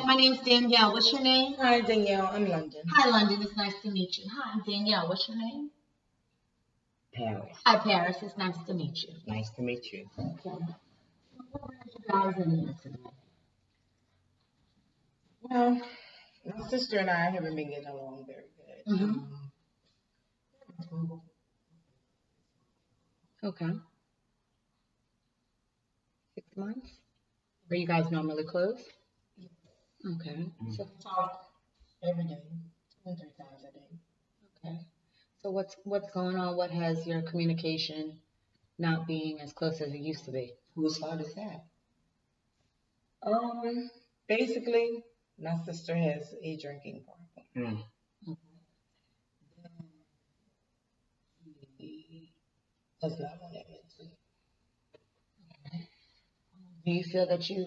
my name's Danielle. What's your name? Hi, Danielle. I'm London. Hi, London. It's nice to meet you. Hi, I'm Danielle. What's your name? Paris. Hi, Paris. It's nice to meet you. Nice to meet you. Okay. What brings you guys in here today? Well, my sister and I haven't been getting along very good. Okay. 6 months? Are you guys normally close? Okay. So we talk every day, 2 and 3 times a day. Okay. So what's going on? What has your communication not being as close as it used to be? Whose fault is that? Basically, my sister has a drinking problem. Okay. She does not want to admit to it. Okay. Do you feel that you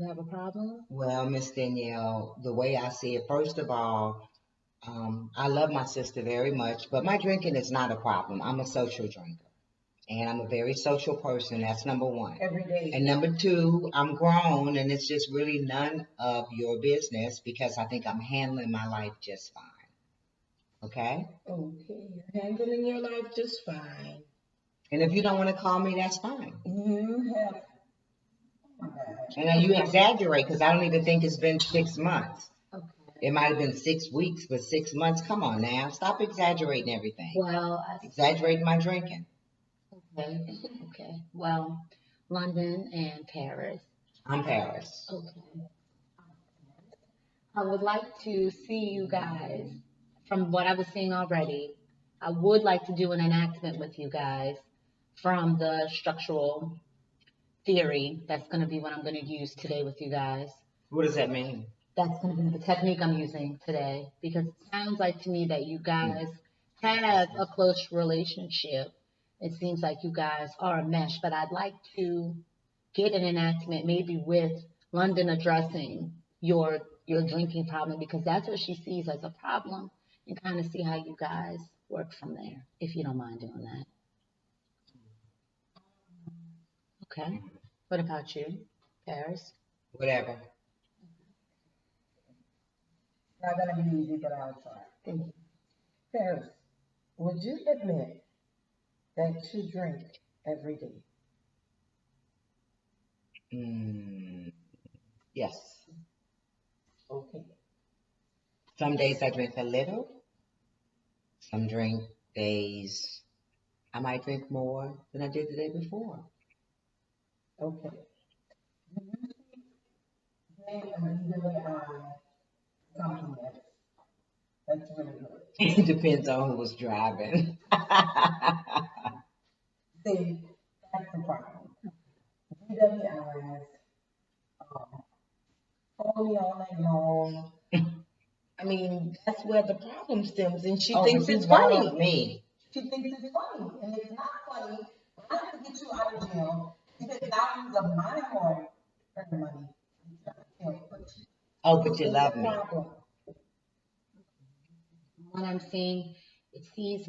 have a problem? Well, Miss Danielle, the way I see it, first of all, I love my sister very much, but my drinking is not a problem. I'm a social drinker, and I'm a very social person. That's number one. Every day. And number two, I'm grown, and it's just really none of your business because I think I'm handling my life just fine. Okay? Okay, you're handling your life just fine. And if you don't want to call me, that's fine. You have. Oh my gosh. And then you exaggerate because I don't even think it's been 6 months. Okay. It might have been 6 weeks, but 6 months. Come on now. Stop exaggerating everything. Well, Exaggerating my drinking. okay. Okay. Well, London and Paris. I'm Paris. Okay. I would like to see you guys, from what I was seeing already, I would like to do an enactment with you guys from the structural theory. That's going to be what I'm going to use today with you guys. What does that mean? That's going to be the technique I'm using today, because it sounds like to me that you guys have a close relationship. It seems like you guys are a mesh, but I'd like to get an enactment maybe with London addressing your drinking problem, because that's what she sees as a problem, and kind of see how you guys work from there, if you don't mind doing that. Okay. What about you, Paris? Whatever. Not gonna be easy, but I'll try. Thank you. Paris, would you admit that you drink every day? Yes. Okay. Some days I drink a little. Some days I might drink more than I did the day before. Okay. Do you see immediately something that's really good? It depends on who was driving. See, that's the problem. DWIs call me all night long. I mean, that's where the problem stems, and she thinks it's funny. Me. She thinks it's funny, and it's not funny. But I'm gonna get you out of jail because now use of my hard earned money. Oh, but you love me. What I'm seeing, it seems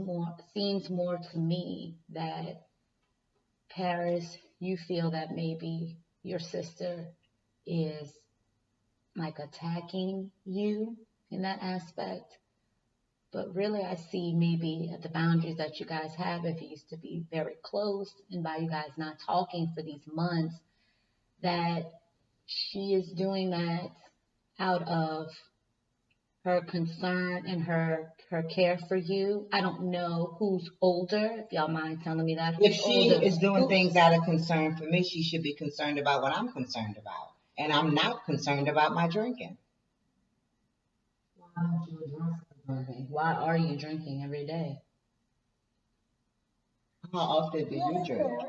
more to me that Paris, you feel that maybe your sister is like attacking you in that aspect. But really, I see maybe at the boundaries that you guys have, if you used to be very close, and by you guys not talking for these months, that she is doing that out of her concern and her care for you. I don't know who's older, if y'all mind telling me that. If she is doing things out of concern for me, she should be concerned about what I'm concerned about. And I'm not concerned about my drinking. Why don't you address the drinking? Why are you drinking every day? How often do you drink?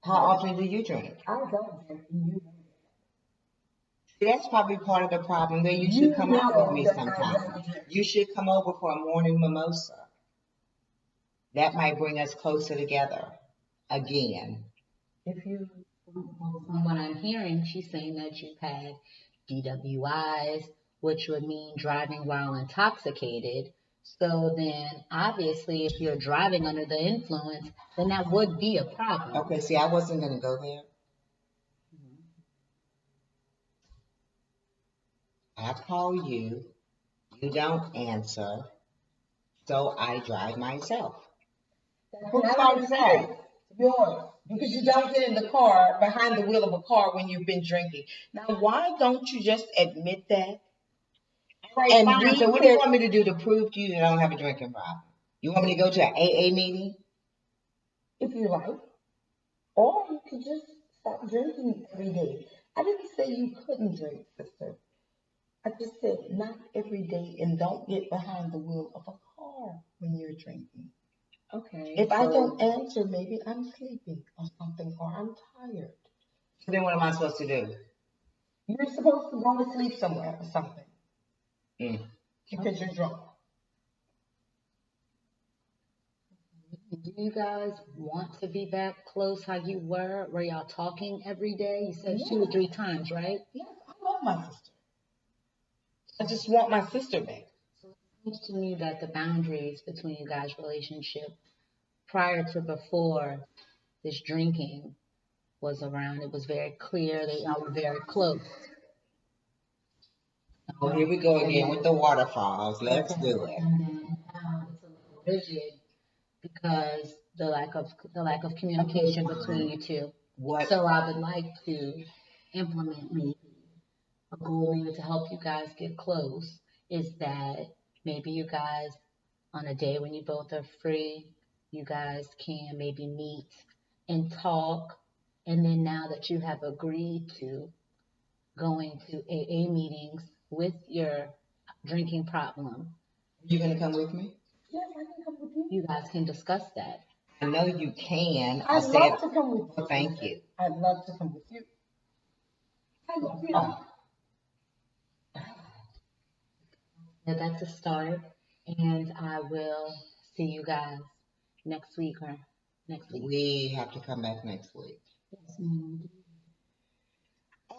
How often do you drink? I don't drink. You See, that's probably part of the problem. Then you should come out with me sometime. You should come over for a morning mimosa. That might bring us closer together again. If you, from what I'm hearing, she's saying that you've had DWIs, which would mean driving while intoxicated. So then, obviously, if you're driving under the influence, then that would be a problem. Okay, see, I wasn't going to go there. I call you, you don't answer, so I drive myself. Whose fault is that? Yours. Because you don't get in the car, behind the wheel of a car when you've been drinking. Now, why don't you just admit that? Right, And fine. we So what do you could, want me to do to prove to you that I don't have a drinking problem? You want me to go to an AA meeting? if you like, or you could just stop drinking every day. I didn't say you couldn't drink, sister. I just said not every day, and don't get behind the wheel of a car when you're drinking. Okay. If I so- don't answer, maybe I'm sleeping or something, or I'm tired. So then what am I supposed to do? You're supposed to go to sleep somewhere or something Mm. because you're drunk. Do you guys want to be back close how you were? Were y'all talking every day? You said 2 or 3 times, right? Yes, I love my sister. I just want my sister back. So it seems to me that the boundaries between you guys' relationship prior to before this drinking was around, it was very clear that y'all were very close. Oh, here we go again with the waterfalls. Let's do it. And then now it's a little rigid because the lack of communication between you two. What? So I would like to implement maybe a goal maybe to help you guys get close is that maybe you guys on a day when you both are free, you guys can maybe meet and talk. And then now that you have agreed to going to AA meetings with your drinking problem, You gonna come with me? Yes, I can come with you. you guys can discuss that. I know you can. I I'd said, love to come with you. well, thank you. I'd love to come with you. I love you. Yeah, that's a start. And I will see you guys next week or next week. We have to come back next week. Yes, ma'am.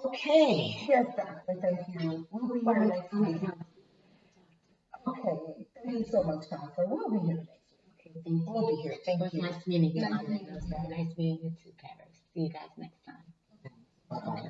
Okay. Yes, doctor, thank you. We'll be here next week. Okay, thank you so much, counselor. We'll be here next week. Okay, thank you. We'll be here. Thank It was you. nice meeting you. Nice It meeting was you. very nice meeting you too, Paris. See you guys next time. Okay.